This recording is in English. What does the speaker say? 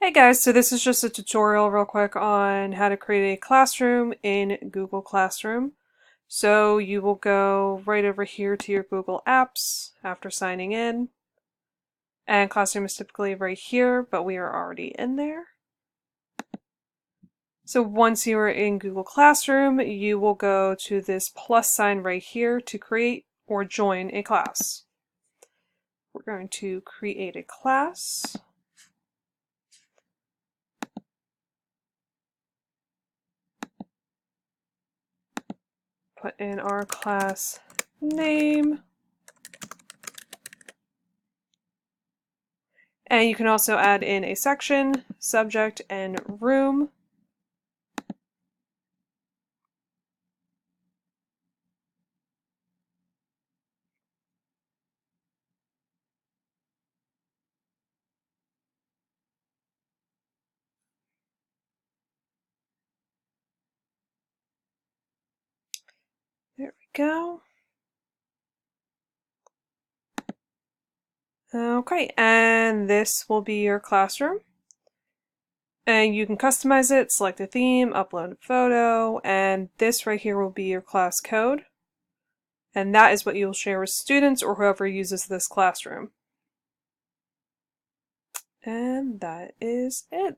Hey guys, so this is just a tutorial real quick on how to create a classroom in Google Classroom. So you will go right over here to your Google Apps after signing in. And Classroom is typically right here, but we are already in there. So once you are in Google Classroom, you will go to this plus sign right here to create or join a class. We're going to create a class. Put in our class name. And you can also add in a section, subject, and room. There we go. Okay, and this will be your classroom. And you can customize it, select a theme, upload a photo, and this right here will be your class code. And that is what you'll share with students or whoever uses this classroom. And that is it.